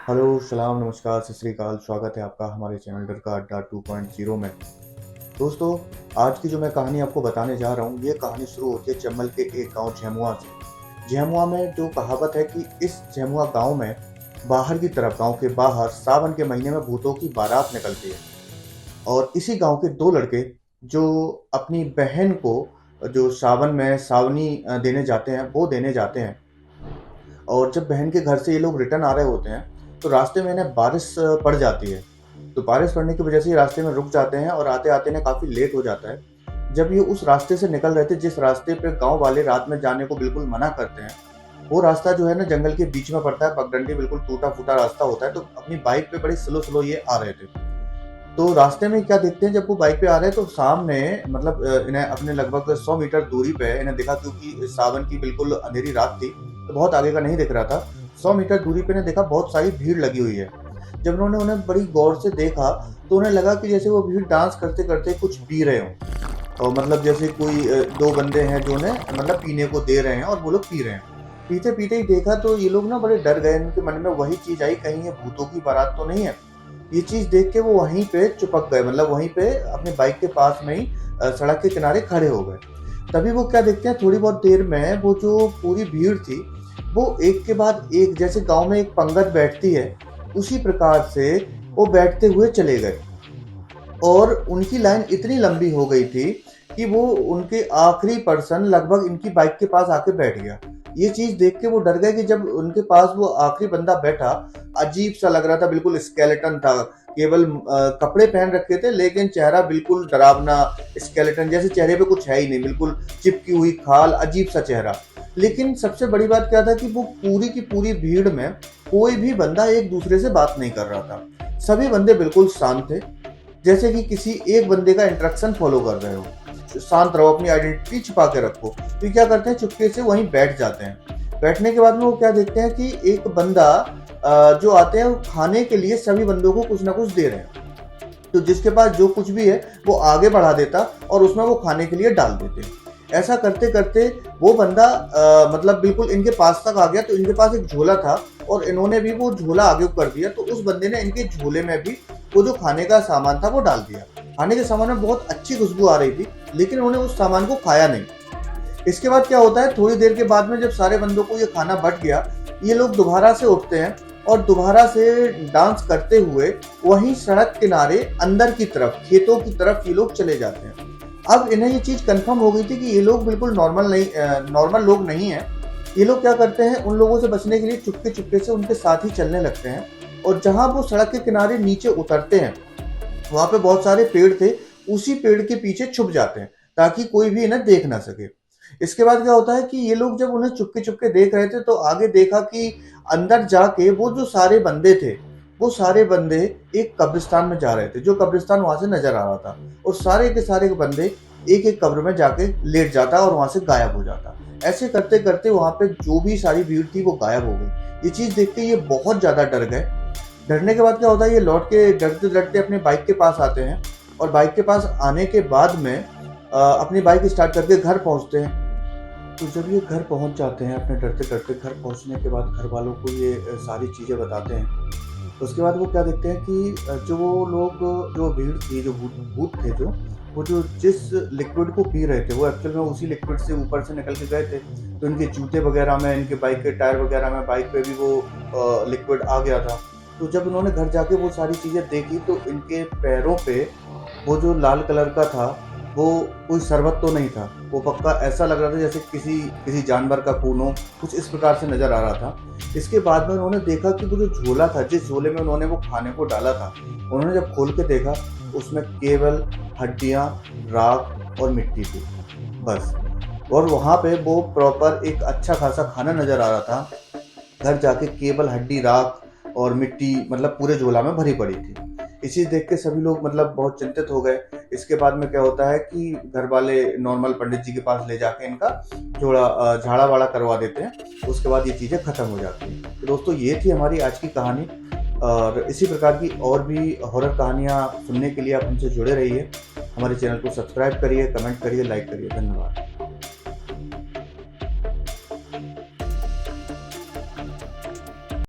Hello, सलाम, नमस्कार, सत श्री अकाल। स्वागत है आपका हमारे चैनल डर का अड्डा 2.0 में। दोस्तों, आज की जो मैं कहानी आपको बताने जा रहा हूँ, ये कहानी शुरू होती है चंबल के एक गांव झेमुआ से। झेमुआ में जो कहावत है कि इस झेमुआ गांव में बाहर की तरफ, गांव के बाहर सावन के महीने में भूतों की बारात निकलती है। और इसी गांव के दो लड़के जो अपनी बहन को जो सावन में सावनी देने जाते हैं, वो देने जाते हैं। और जब बहन के घर से ये लोग रिटर्न आ रहे होते हैं, तो रास्ते में इन्हें बारिश पड़ जाती है। तो बारिश पड़ने की वजह से ये रास्ते में रुक जाते हैं और आते-आते इन्हें काफ़ी लेट हो जाता है। जब ये उस रास्ते से निकल रहे थे, जिस रास्ते पे गाँव वाले रात में जाने को बिल्कुल मना करते हैं, वो रास्ता जो है ना जंगल के बीच में पड़ता है, पगडंडी बिल्कुल टूटा-फूटा रास्ता होता है। तो अपनी बाइक पे बड़ी स्लो-स्लो ये आ रहे थे। तो रास्ते में क्या देखते हैं, जब वो बाइक पे आ रहे हैं तो सामने मतलब इन्हें अपने लगभग 100 मीटर दूरी पे इन्हें दिखा, क्योंकि सावन की बिल्कुल अंधेरी रात थी, तो बहुत आगे का नहीं दिख रहा था। 100 मीटर दूरी पे इन्हें देखा बहुत सारी भीड़ लगी हुई है। जब उन्होंने उन्हें बड़ी गौर से देखा, तो उन्हें लगा कि जैसे वो भीड़ डांस करते-करते कुछ पी रहे हों। और मतलब जैसे कोई 2 बंदे हैं जो उन्हें मतलब पीने को दे रहे हैं और वो लोग पी रहे हैं। पीते-पीते ही देखा तो ये लोग ना बड़े डर गए, उनके मन में वही चीज़ आई, कहीं ये भूतों की बारात तो नहीं है। ये चीज़ देख के वो वहीं पे चिपक गए, मतलब वहीं पे अपनी बाइक के पास में ही सड़क के किनारे खड़े हो गए। तभी वो क्या देखते हैं, थोड़ी बहुत देर में वो जो पूरी भीड़ थी, वो एक के बाद एक, जैसे गाँव में एक पंगत बैठती है, उसी प्रकार से वो बैठते हुए चले गए। और उनकी लाइन इतनी लंबी हो गई थी कि वो उनके आखिरी पर्सन लगभग इनकी बाइक के पास आके बैठ गया। ये चीज़ देख के वो डर गए कि जब उनके पास वो आखिरी बंदा बैठा, अजीब सा लग रहा था, बिल्कुल स्केलेटन था। केवल कपड़े पहन रखे थे, लेकिन चेहरा बिल्कुल डरावना, स्केलेटन जैसे, चेहरे पे कुछ है ही नहीं, बिल्कुल चिपकी हुई खाल, अजीब सा चेहरा। लेकिन सबसे बड़ी बात क्या था कि वो पूरी की पूरी भीड़ में कोई भी बंदा एक दूसरे से बात नहीं कर रहा था। सभी बंदे बिल्कुल शांत थे, जैसे कि किसी एक बंदे का इंस्ट्रक्शन फॉलो कर रहे हो। शांत रहो, अपनी आइडेंटिटी छिपा के रखो। तो क्या करते हैं, चुपके से वहीं बैठ जाते हैं। बैठने के बाद में वो क्या देखते हैं कि एक बंदा जो आते हैं, वो खाने के लिए सभी बंदों को कुछ ना कुछ दे रहे हैं। तो जिसके पास जो कुछ भी है वो आगे बढ़ा देता और उसमें वो खाने के लिए डाल देते। ऐसा करते करते वो बंदा मतलब बिल्कुल इनके पास तक आ गया। तो इनके पास एक झोला था और इन्होंने भी वो झोला आगे कर दिया। तो उस बंदे ने इनके झोले में भी वो जो खाने का सामान था वो डाल दिया। खाने के सामान में बहुत अच्छी खुशबू आ रही थी, लेकिन उन्होंने उस सामान को खाया नहीं। इसके बाद क्या होता है, थोड़ी देर के बाद में जब सारे बंदों को ये खाना बट गया, ये लोग दोबारा से उठते हैं और दोबारा से डांस करते हुए वहीं सड़क किनारे अंदर की तरफ, खेतों की तरफ ये लोग चले जाते हैं। अब इन्हें ये चीज़ कंफर्म हो गई थी कि ये लोग बिल्कुल नॉर्मल लोग नहीं हैं। ये लोग क्या करते हैं, उन लोगों से बचने के लिए चुपके चुपके से उनके साथ ही चलने लगते हैं। और जहाँ वो सड़क के किनारे नीचे उतरते हैं, वहाँ पे बहुत सारे पेड़ थे, उसी पेड़ के पीछे छुप जाते हैं ताकि कोई भी इन्हें देख ना सके। इसके बाद क्या होता है कि ये लोग जब उन्हें चुपके चुपके देख रहे थे, तो आगे देखा कि अंदर जाके वो जो सारे बंदे थे, वो सारे बंदे एक कब्रिस्तान में जा रहे थे, जो कब्रिस्तान वहां से नजर आ रहा था। और सारे के सारे बंदे एक एक कब्र में जाके लेट जाता और वहां से गायब हो जाता। ऐसे करते करते वहां पे जो भी सारी भीड़ थी वो गायब हो गई। ये चीज देख के ये बहुत ज्यादा डर गए। डरने के बाद क्या होता है, ये लौट के डरते डरते अपने बाइक के पास आते हैं। और बाइक के पास आने के बाद में अपनी बाइक स्टार्ट करके घर पहुंचते हैं। तो जब ये घर पहुंच जाते हैं, अपने डरते डरते घर पहुंचने के बाद घर वालों को ये सारी चीज़ें बताते हैं। तो उसके बाद वो क्या देखते हैं कि जो वो लोग, जो भीड़ थी, जो भूत भूत थे, जो वो जो जिस लिक्विड को पी रहे थे, वो एक्चुअल में उसी लिक्विड से ऊपर से निकल के गए थे। तो इनके जूते वगैरह में, इनके बाइक के टायर वगैरह में, बाइक पे भी वो लिक्विड आ गया था। तो जब उन्होंने घर जाके वो सारी चीज़ें देखी, तो इनके पैरों पे वो जो लाल कलर का था, वो कोई शरबत तो नहीं था, वो पक्का ऐसा लग रहा था जैसे किसी किसी जानवर का खून हो, कुछ इस प्रकार से नज़र आ रहा था। इसके बाद में उन्होंने देखा कि वो जो झोला था, जिस झोले में उन्होंने वो खाने को डाला था, उन्होंने जब खोल के देखा, उसमें केवल हड्डियाँ, राख और मिट्टी थी, बस। और वहाँ पे वो प्रॉपर एक अच्छा खासा खाना नज़र आ रहा था। घर जाके केवल हड्डी, राख और मिट्टी मतलब पूरे झोला में भरी पड़ी थी। इसी देख के सभी लोग मतलब बहुत चिंतित हो गए। इसके बाद में क्या होता है कि घर वाले नॉर्मल पंडित जी के पास ले जाके इनका थोड़ा झाड़ा वाड़ा करवा देते हैं। उसके बाद ये चीज़ें खत्म हो जाती हैं। तो दोस्तों, ये थी हमारी आज की कहानी। और इसी प्रकार की और भी हॉरर कहानियाँ सुनने के लिए आप हमसे जुड़े रहिए। हमारे चैनल को सब्सक्राइब करिए, कमेंट करिए, लाइक करिए। धन्यवाद।